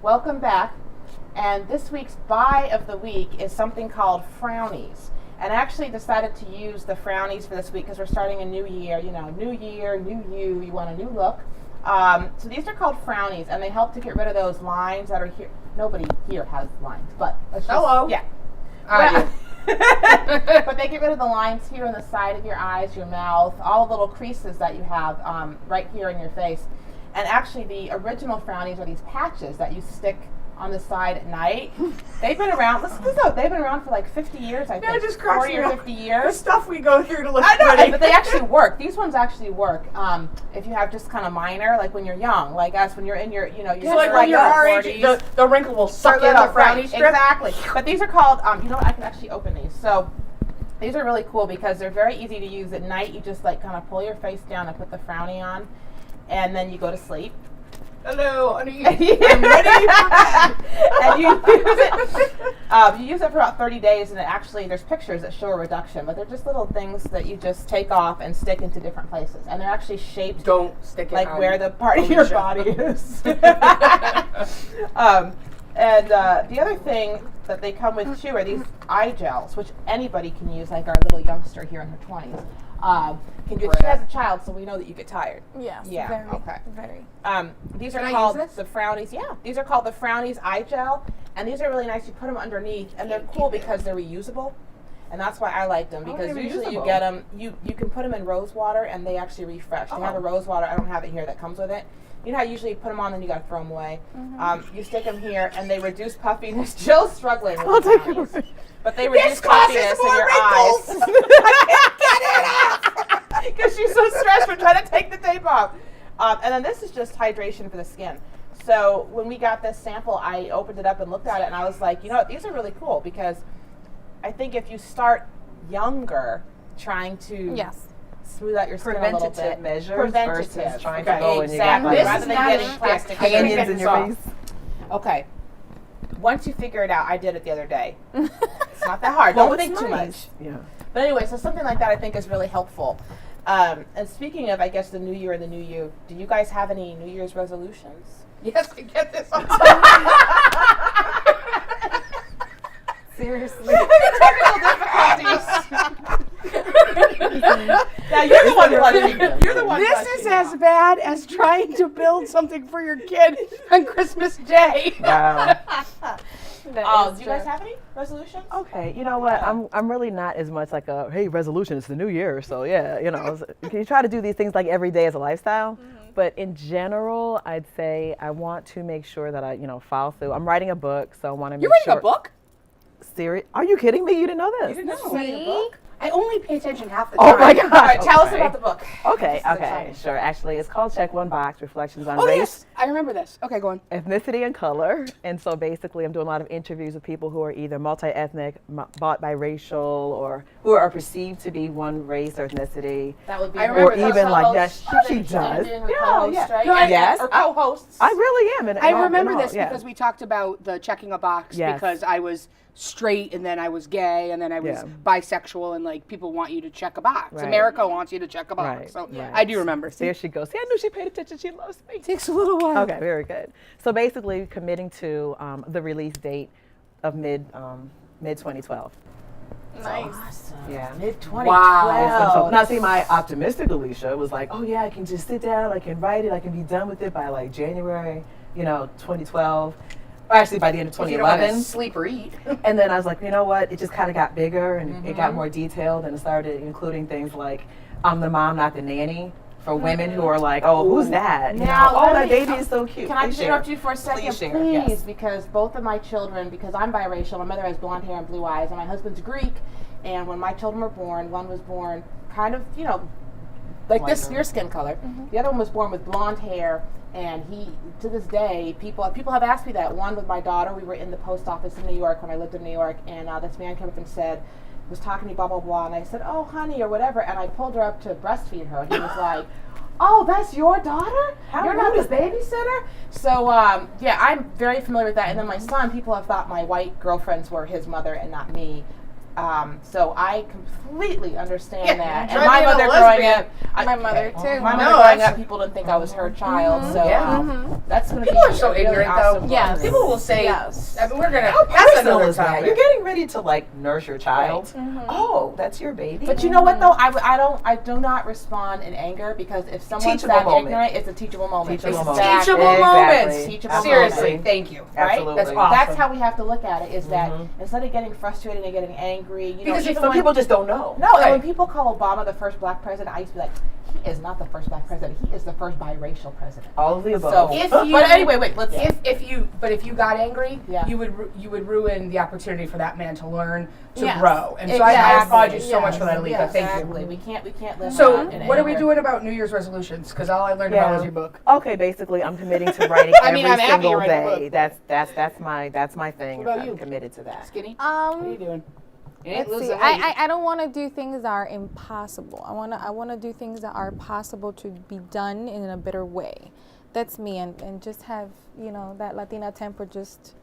Welcome back. And this week's buy of the week is something called Frownies. And I actually decided to use the Frownies for this week because we're starting a new year. You know, new year, new you want a new look. So these are called Frownies, and they help to get rid of those lines that are here. Nobody here has lines, but let's just, hello. Yeah. I do. But they get rid of the lines here on the side of your eyes, your mouth, all the little creases that you have right here in your face. And actually, the original Frownies are these patches that you stick on the side at night. They've been around. Listen to this though. They've been around for like 50 years. I think. It just cracks 40 me or up. 50 years. The stuff we go through to look I know, pretty. but they actually work. These ones actually work. If you have just kind of minor, like when you're young, like us, when you're in your, you know, It's like when you're our age, the wrinkle will suck in a frowny strip. Exactly. But these are called. You know what? I can actually open these. So these are really cool because they're very easy to use at night. You just like kind of pull your face down and put the frowny on, and then you go to sleep. Hello, honey. I'm ready for bed. And you use it for about 30 days, and it actually, there's pictures that show a reduction, but they're just little things that you just take off and stick into different places, and they're actually shaped Don't stick it like on where the part of your body is. And the other thing that they come with too are these eye gels, which anybody can use, like our little youngster here in her 20s. Can do. She has a child, so we know that you get tired. Yes. Yeah. Very, Okay. very. These Can are I called use this? the Frownies. Yeah, these are called the Frownies eye gel, and these are really nice. You put them underneath, and they're cool because they're reusable, and that's why I like them because they're usually you reusable. get them. You can put them in rose water, and they actually refresh. They have a rose water. I don't have it here that comes with it. You know how usually you put them on, then you got to throw them away. You stick them here, and they reduce puffiness. Jill's struggling with the Frownies, but they reduce puffiness in your eyes. I can't get it off because she's so stressed. We're trying to take the tape off. And then this is just hydration for the skin. So when we got this sample, I opened it up and looked at it, and I was like, you know what, these are really cool because I think if you start younger, trying to smooth out your skin a little bit. Preventative measures versus trying to go and you exactly. got like Rather than getting plastic canyons in your face. Okay. Once you figure it out, I did it the other day. It's not that hard. Don't think too much. Yeah. But anyway, so something like that I think is really helpful. And speaking of, I guess, the new year and the new you, do you guys have any New Year's resolutions? Yes, to get this on. Seriously. Technical difficulties. Now you're the one running. You're the one. This is as bad as trying to build something for your kid on Christmas Day. Wow. Do you guys have any resolutions? Okay, you know what? I'm really not as much like a hey resolution. It's the new year, so yeah, you know. You try to do these things like every day as a lifestyle, but in general, I'd say I want to make sure that I follow through. I'm writing a book, so I want to make You're sure. writing a book? Serious? Are you kidding me? You didn't know this? You didn't know you were writing a book? I only pay attention half the time. Oh my God! All right, tell us about the book. Okay, This is okay, exciting. sure. Actually, it's called Check One Box: Reflections on Oh, Race, yes. I remember this. Okay, go on. Ethnicity, and Color. And so basically, I'm doing a lot of interviews with people who are either multi-ethnic, biracial, or who are perceived to be one race or ethnicity. That would be I her remember or even like that. co-host. She does. Being her Yeah, co-host, yeah. right? No, I- Yes, or co-hosts. I really am. And I all- remember and all, this yeah. because we talked about the checking a box Yes. because I was straight and then I was gay and then I was Yeah. bisexual and like people want you to check a box. Right. America wants you to check a box. Right, So right. I do remember. There she goes. See, I knew she paid attention. She loves me. It takes a little while. Okay, very good. So basically, committing to the release date of mid 2012. Nice. Awesome. Yeah. Mid 2012. Wow. Now, see, my optimistic Alicia was like, oh yeah, I can just sit down, I can write it, I can be done with it by like January, 2012. Or actually by the end of If you don't want to 2011. sleep or eat. And then I was like, you know what? It just kind of got bigger and it got more detailed and it started including things like I'm the mom, not the nanny. For women who are like, oh, who's that? Now, oh, let that me- baby is so cute. Can I Please just share. interrupt you for a second, Please share, please? yes. Because both of my children, because I'm biracial, my mother has blonde hair and blue eyes, and my husband's Greek. And when my children were born, one was born kind of, like this, Lighter. your skin color. The other one was born with blonde hair, and he, to this day, people have asked me that. One with my daughter, we were in the post office in New York when I lived in New York, and this man came up and was talking to me, blah, blah, blah, and I said, oh, honey, or whatever, and I pulled her up to breastfeed her, and he was like, oh, that's your daughter? You're not the babysitter? So, yeah, I'm very familiar with that. And then my son, people have thought my white girlfriends were his mother and not me. So I completely understand that. And drive my me to mother lesbian. growing up, My mother too. my mother No, growing that's- up, people didn't think I was her child. So that's going to be People are so a really ignorant, awesome though. Yes. People will say, Yes. I mean, we're gonna. How That's personal another is that? topic. You're getting ready to like nurse your child. Oh, that's your baby. But you know what though? I do not respond in anger because if someone's Teachable that moment. ignorant, it's a teachable moment. Teachable Exactly. moment. Teachable moments. Teachable Seriously, moment. thank you. Right? Absolutely. That's awesome. That's how we have to look at it. Is that instead of getting frustrated and getting angry, you Because know, if even Some when, people just don't know. no, and when Right. people call Obama the first black president, I used to be like, he is not the first black president. He is the first biracial president. All of the above. So, If you- but anyway, wait. Let's. If you got angry, Yeah. you would ruin the opportunity for that man to learn to Yes. grow. And so I Exactly. applaud you so much Yes. for that, Alika. Yeah, Thank exactly. you. We can't live So in what are we anger. doing about New Year's resolutions? Because all I learned about was your book. Okay, basically, I'm committing to writing I mean, every I'm happy single you're writing a day. book. That's my thing. What about I'm you? committed to that. Skinny, what are you doing? You ain't Let's see. losing weight. I don't want to do things that are impossible. I wanna do things that are possible to be done in a better way. That's me, and just have that Latina temper just.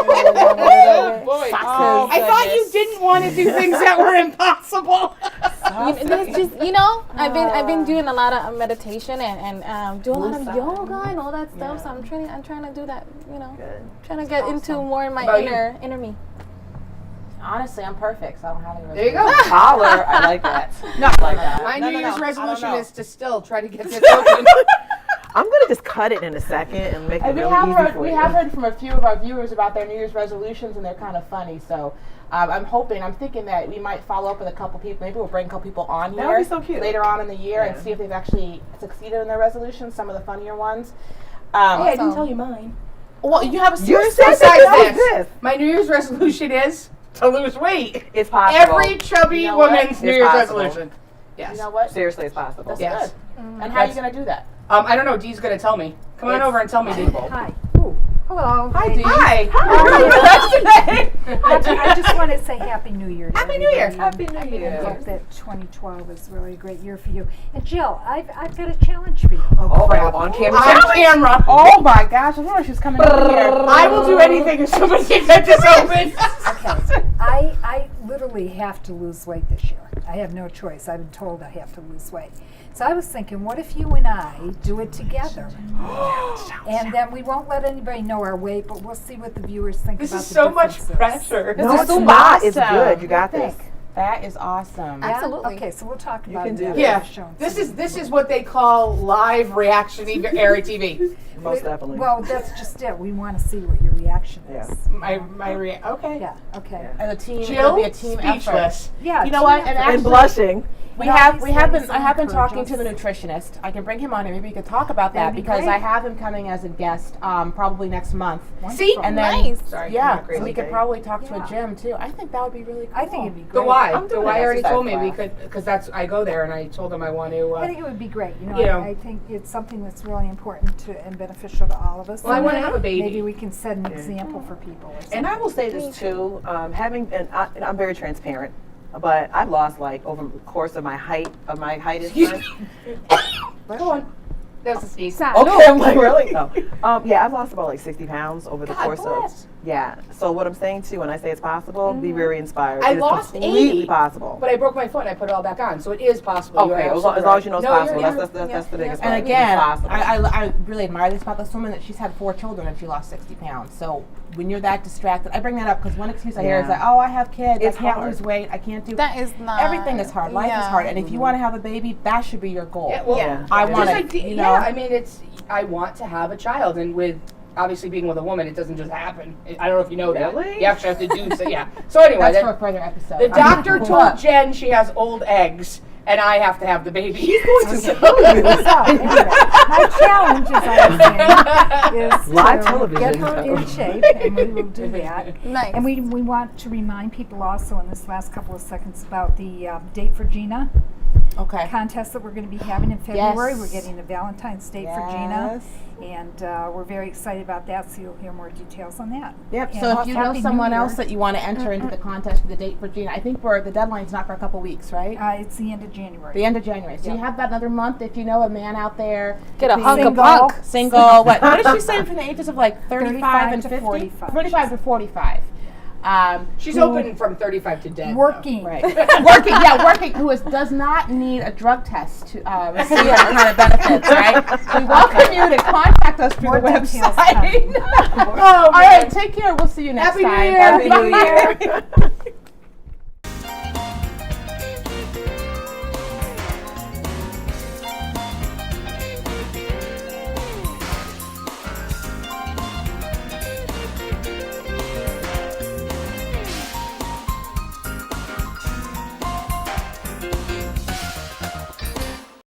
Roll down a little bit. Boy. Oh, I thought you goodness. didn't want to do things that were impossible. It's just I've been doing a lot of meditation and doing a lot of yoga and all that stuff. So I'm trying to do that. Good. Trying to get into more in my About you? inner me. Honestly, I'm perfect, so I don't have any. There you go. Holler, I like that. No, I like that. My No, New no, Year's no. resolution I don't know. is to still try to get this open. I'm gonna just cut it in a second and make it We really have easy heard for we you. have heard from a few of our viewers about their New Year's resolutions, and they're kind of funny. So I'm thinking that we might follow up with a couple people. Maybe we'll bring a couple people on here That would be so cute. later on in the year and Yeah. see if they've actually succeeded in their resolutions. Some of the funnier ones. Hey, I Awesome. didn't tell you mine. Well, you have a You serious said Besides that this, my New Year's resolution is to lose weight. It's possible. Every chubby You know what? woman's It's New Year's possible. resolution. Yes. You know what? Seriously, it's possible. That's Yes. good. And how are you going to do that? I don't know. Dee's gonna tell me. Come on It's over and tell me, Dee. Hi. Hello. Hi, Dee. Hi. I just want to say Happy New Year to Happy New Year. everybody. Happy New I Year. hope that 2012 is really a great year for you. And Jill, I've got a challenge for you. Oh, on camera. On camera. Oh my gosh! I wonder if she's coming over here. I will do anything if somebody can get this open. Okay. I literally have to lose weight this year. I have no choice. I've been told I have to lose weight. So I was thinking, what if you and I do it together? And then we won't let anybody know our weight, but we'll see what the viewers think This about is the so much differences. pressure. No, This it's is not. It's awesome. good. You got this. That is awesome. Yeah? Absolutely. Okay, so we'll talk about can it do after Yeah. the show. This is what they call live reaction area TV. Most definitely. Well, that's just it. We want to see what your reaction is. Okay. Yeah, okay. As a team, Jill, it'll be a team effort. speechless. Yeah. You know what? And and actually, blushing. we Well, have he's we have been letting I have been someone talking to the encourage nutritionist. I can bring him on and maybe we could talk about that That'd be because great. I have him coming as a guest probably next month. See? And then Nice. Sorry. yeah, crazy so we could day. probably talk to Yeah. a gym too. I think that would be really cool. I think it'd be The great. why. I'm The doing why an already exercise told me we class. could, because I go there and I told him I want to. I think it would be great. You know, You know. I think it's something that's really important to and beneficial to all of us. Well, I want to have a Maybe baby. we can set an example for people. Or And I something. will say this too, and I'm very transparent, but I've lost like over the course of my height is. Go on. That was a sneeze. Okay, I'm like, really? No. Yeah, I've lost about like 60 pounds over the God course bless. of. Yeah. So what I'm saying too, when I say it's possible, be very inspired. I It is lost completely 80, possible. But I broke my foot and I put it all back on, so it is possible. You're Okay, as long absolutely as you know it's right. No, possible. you're- That's the biggest And part. again, It's possible. I really admire this about this woman that she's had 4 children and she lost 60 pounds. So when you're that distracted, I bring that up because one excuse I hear is Yeah. that, oh, I have kids, It's I can't hard. lose weight, I can't do That is not. everything is hard. Life is yeah. hard, and if you want to have a baby, that should be your goal. Yeah, well, Yeah. I just want like, to, you know. yeah, I mean, I want to have a child, and with obviously being with a woman, it doesn't just happen. I don't know if you know that. Really? You actually have to do so. Yeah. So anyway, That's that- for a further episode. the doctor Cool. told Jen she has old eggs, and I have to have the baby. He's going to So, anyway, my challenge, as I was saying, is Live to television. get her in shape, and we will do that. Nice. And we want to remind people also in this last couple of seconds about the Date for Gina Okay. contest that we're going to be having in February. Yes. We're getting a Valentine's Date for Gina, and we're very excited about that, so you'll hear more details on that. Yep. And So if you know Happy New someone Year. else that you want to enter into the contest for the Date for Gina, I think the deadline's not for a couple weeks, right? It's the end of January. The end of January. So you Yep. have about another month if you know a man out there. Get a between hunk of Single. punk. Single. What did she say from the ages of like 35 and to 50? 45. 35 to 45. She's who- open from 35 to dead. Working. Right. working, who does not need a drug test to receive any kind of benefits, right? We welcome you to contact us through More the details website. coming. All right, take care. We'll see you next Happy New time. Year. Happy New Year.